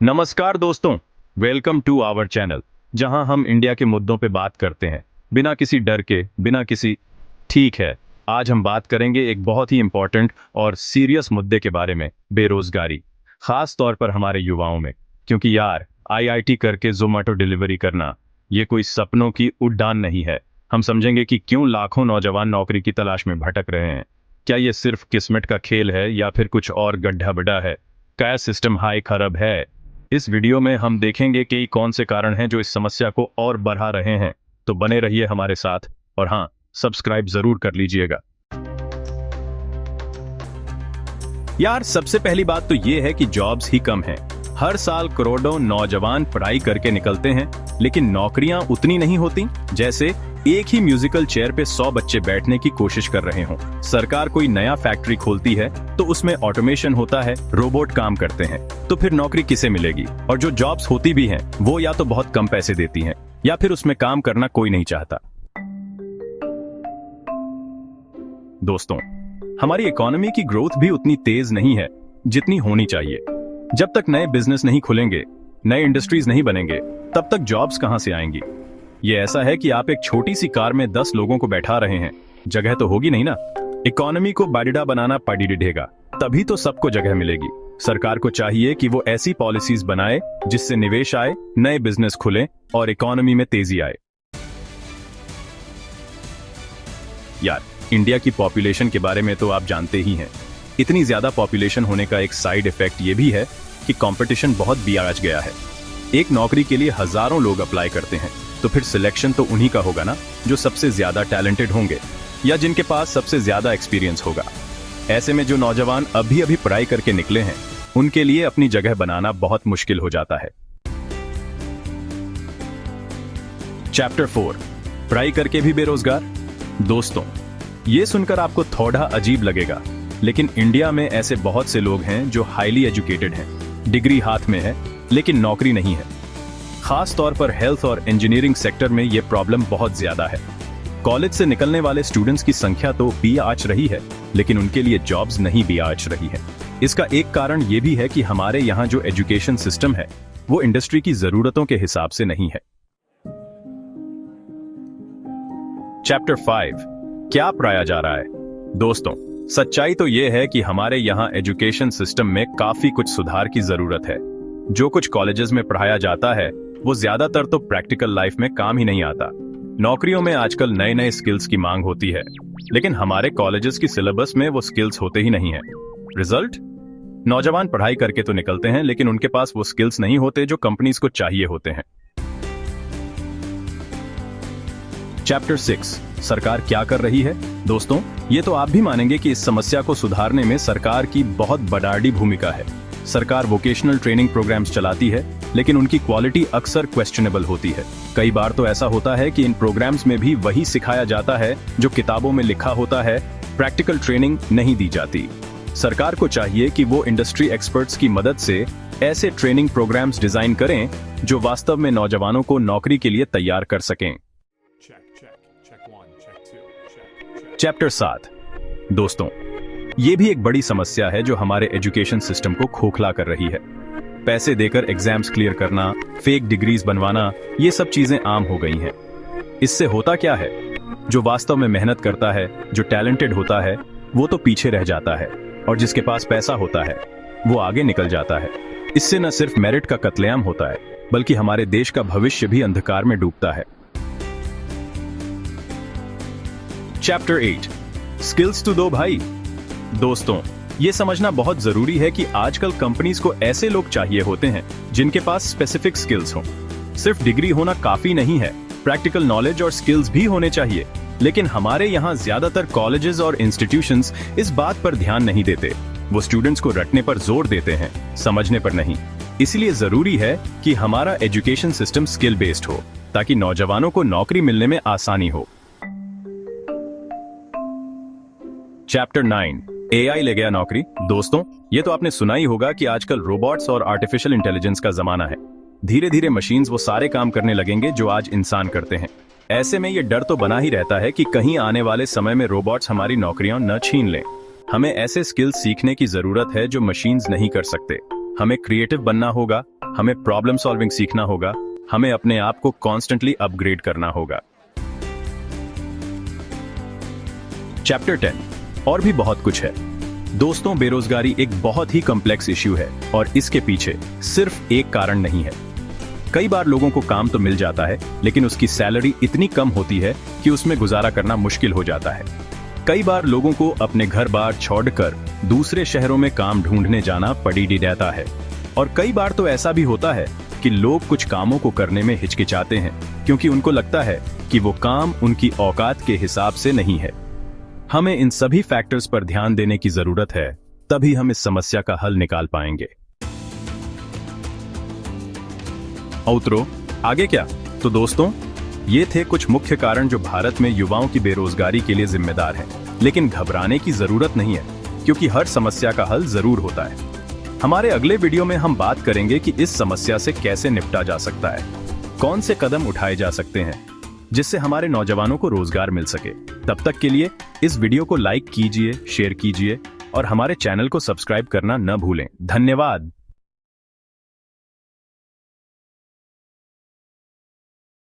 नमस्कार दोस्तों, welcome to our channel जहां हम इंडिया के मुद्दों पे बात करते हैं बिना किसी डर के, बिना किसी। ठीक है, आज हम बात करेंगे एक बहुत ही इंपॉर्टेंट और सीरियस मुद्दे के बारे में, बेरोजगारी, खास तौर पर हमारे युवाओं में। क्योंकि यार, आईआईटी करके जोमेटो डिलीवरी करना ये कोई सपनों की उड़ान नहीं है। हम समझेंगे कि क्यों लाखों नौजवान नौकरी की तलाश में भटक रहे हैं। क्या ये सिर्फ किस्मत का खेल है या फिर कुछ और गड्ढा बड़ा है? क्या सिस्टम हाई खराब है? इस वीडियो में हम देखेंगे कि कौन से कारण हैं जो इस समस्या को और बढ़ा रहे हैं। तो बने रहिए हमारे साथ, और हाँ, सब्सक्राइब जरूर कर लीजिएगा। यार, सबसे पहली बात तो ये है कि जॉब्स ही कम हैं। हर साल करोड़ों नौजवान पढ़ाई करके निकलते हैं, लेकिन नौकरियां उतनी नहीं होती जैसे एक ही म्यूजिकल चेयर पे 100 बच्चे बैठने की कोशिश कर रहे हों। सरकार कोई नया फैक्ट्री खोलती है तो उसमें ऑटोमेशन होता है, रोबोट काम करते हैं, तो फिर नौकरी किसे मिलेगी? और जो जॉब्स होती भी हैं, वो या तो बहुत कम पैसे देती हैं या फिर उसमें काम करना कोई नहीं चाहता। दोस्तों, हमारी इकोनॉमी की ग्रोथ भी उतनी तेज नहीं है जितनी होनी चाहिए। जब तक नए बिजनेस नहीं खुलेंगे, नए इंडस्ट्रीज नहीं बनेंगे, तब तक जॉब्स कहां से आएंगी? ये ऐसा है कि आप एक छोटी सी कार में 10 लोगों को बैठा रहे हैं, जगह तो होगी नहीं ना। इकोनॉमी को बाडिडा बनाना पड़ेगा, तभी तो सबको जगह मिलेगी। सरकार को चाहिए कि वो ऐसी पॉलिसीज बनाए जिससे निवेश आए, नए बिजनेस खुले और इकोनॉमी में तेजी आए। यार, इंडिया की पॉपुलेशन के बारे में तो आप जानते ही हैं। इतनी ज्यादा पॉपुलेशन होने का एक साइड इफेक्ट ये भी है कि कंपटीशन बहुत बढ़ गया है। एक नौकरी के लिए हजारों लोग अप्लाई करते हैं, तो फिर सिलेक्शन तो उन्हीं का होगा ना जो सबसे ज्यादा टैलेंटेड होंगे या जिनके पास सबसे ज्यादा एक्सपीरियंस होगा। ऐसे में जो नौजवान अभी पढ़ाई करके निकले हैं, उनके लिए अपनी जगह बनाना बहुत मुश्किल हो जाता है। चैप्टर 4, पढ़ाई करके भी बेरोजगार। दोस्तों, ये सुनकर आपको थोड़ा अजीब लगेगा, लेकिन इंडिया में ऐसे बहुत से लोग हैं जो हाईली एजुकेटेड हैं, डिग्री हाथ में है, लेकिन नौकरी नहीं है। खास तौर पर हेल्थ और इंजीनियरिंग सेक्टर में ये प्रॉब्लम बहुत ज्यादा है। कॉलेज से निकलने वाले स्टूडेंट्स की संख्या तो बढ़ रही है, लेकिन उनके लिए जॉब्स नहीं बढ़ रही है। इसका एक कारण ये भी है कि हमारे यहाँ जो एजुकेशन सिस्टम है, वो इंडस्ट्री की जरूरतों के हिसाब से नहीं है। चैप्टर 5, क्या पढ़ाया जा रहा है? दोस्तों, सच्चाई तो ये है कि हमारे यहाँ एजुकेशन सिस्टम में काफी कुछ सुधार की जरूरत है। जो कुछ कॉलेजेस में पढ़ाया जाता है, वो ज्यादातर तो प्रैक्टिकल लाइफ में काम ही नहीं आता। नौकरियों में आजकल नए नए स्किल्स की मांग होती है, लेकिन हमारे कॉलेजेस की सिलेबस में वो स्किल्स होते ही नहीं है। रिजल्ट, नौजवान पढ़ाई करके तो निकलते हैं, लेकिन उनके पास वो स्किल्स नहीं होते जो कंपनीज को चाहिए होते हैं। चैप्टर 6, सरकार क्या कर रही है? दोस्तों, ये तो आप भी मानेंगे कि इस समस्या को सुधारने में सरकार की बहुत बड़ी भूमिका है। सरकार वोकेशनल ट्रेनिंग प्रोग्राम्स चलाती है, लेकिन उनकी क्वालिटी अक्सर क्वेश्चनेबल होती है। कई बार तो ऐसा होता है कि इन प्रोग्राम्स में भी वही सिखाया जाता है जो किताबों में लिखा होता है, प्रैक्टिकल ट्रेनिंग नहीं दी जाती। सरकार को चाहिए कि वो इंडस्ट्री एक्सपर्ट्स की मदद से ऐसे ट्रेनिंग प्रोग्राम्स डिजाइन करें जो वास्तव में नौजवानों को नौकरी के लिए तैयार कर सकें। चैप्टर 7, दोस्तों, ये भी एक बड़ी समस्या है जो हमारे एजुकेशन सिस्टम को खोखला कर रही है। पैसे देकर एग्जाम्स क्लियर करना, फेक डिग्रीज बनवाना, ये सब चीजें आम हो गई हैं। इससे होता क्या है? जो वास्तव में मेहनत करता है, जो टैलेंटेड होता है, वो तो पीछे रह जाता है, और जिसके पास पैसा होता है, वो आगे निकल जाता है। इससे न सिर्फ मेरिट का कत्लेआम होता है, बल्कि हमारे देश का भविष्य भी अंधकार में डूबता है। चैप्टर 8, स्किल्स तो दो भाई। दोस्तों, ये समझना बहुत जरूरी है कि आजकल कंपनीज को ऐसे लोग चाहिए होते हैं जिनके पास स्पेसिफिक स्किल्स हों। सिर्फ डिग्री होना काफी नहीं है, प्रैक्टिकल नॉलेज और स्किल्स भी होने चाहिए। लेकिन हमारे यहाँ ज्यादातर कॉलेजेस और इंस्टीट्यूशंस इस बात पर ध्यान नहीं देते। वो स्टूडेंट्स को रटने पर जोर देते हैं, समझने पर नहीं। इसलिए जरूरी है कि हमारा एजुकेशन सिस्टम स्किल बेस्ड हो, ताकि नौजवानों को नौकरी मिलने में आसानी हो। चैप्टर 9, एआई ले गया नौकरी। दोस्तों, ये तो आपने सुना ही होगा कि आजकल रोबोट्स और आर्टिफिशियल इंटेलिजेंस का जमाना है। धीरे धीरे मशीन्स वो सारे काम करने लगेंगे जो आज इंसान करते हैं। ऐसे में ये डर तो बना ही रहता है कि कहीं आने वाले समय में रोबोट्स हमारी नौकरियां न छीन लें। हमें ऐसे स्किल्स सीखने की जरूरत है जो मशीन्स नहीं कर सकते। हमें क्रिएटिव बनना होगा, हमें प्रॉब्लम सॉल्विंग सीखना होगा, हमें अपने आप को कॉन्स्टेंटली अपग्रेड करना होगा। चैप्टर 10 और भी बहुत कुछ है। दोस्तों, बेरोजगारी एक बहुत ही कॉम्प्लेक्स इश्यू है और इसके पीछे सिर्फ एक कारण नहीं है। कई बार लोगों को काम तो मिल जाता है, लेकिन उसकी सैलरी इतनी कम होती है कि उसमें गुजारा करना मुश्किल हो जाता है। कई बार लोगों को अपने घर बार छोड़कर दूसरे शहरों में काम ढूंढने जाना पड़ी रहता है। और कई बार तो ऐसा भी होता है कि लोग कुछ कामों को करने में हिचकिचाते हैं क्योंकि उनको लगता है कि वो काम उनकी औकात के हिसाब से नहीं है। हमें इन सभी फैक्टर्स पर ध्यान देने की जरूरत है, तभी हम इस समस्या का हल निकाल पाएंगे। उतरो, आगे क्या? तो दोस्तों, ये थे कुछ मुख्य कारण जो भारत में युवाओं की बेरोजगारी के लिए जिम्मेदार हैं। लेकिन घबराने की जरूरत नहीं है, क्योंकि हर समस्या का हल जरूर होता है। हमारे अगले वीडियो में हम बात करेंगे कि इस समस्या से कैसे निपटा जा सकता है, कौन से कदम उठाए जा सकते हैं जिससे हमारे नौजवानों को रोजगार मिल सके। तब तक के लिए इस वीडियो को लाइक कीजिए, शेयर कीजिए और हमारे चैनल को सब्सक्राइब करना न भूलें। धन्यवाद।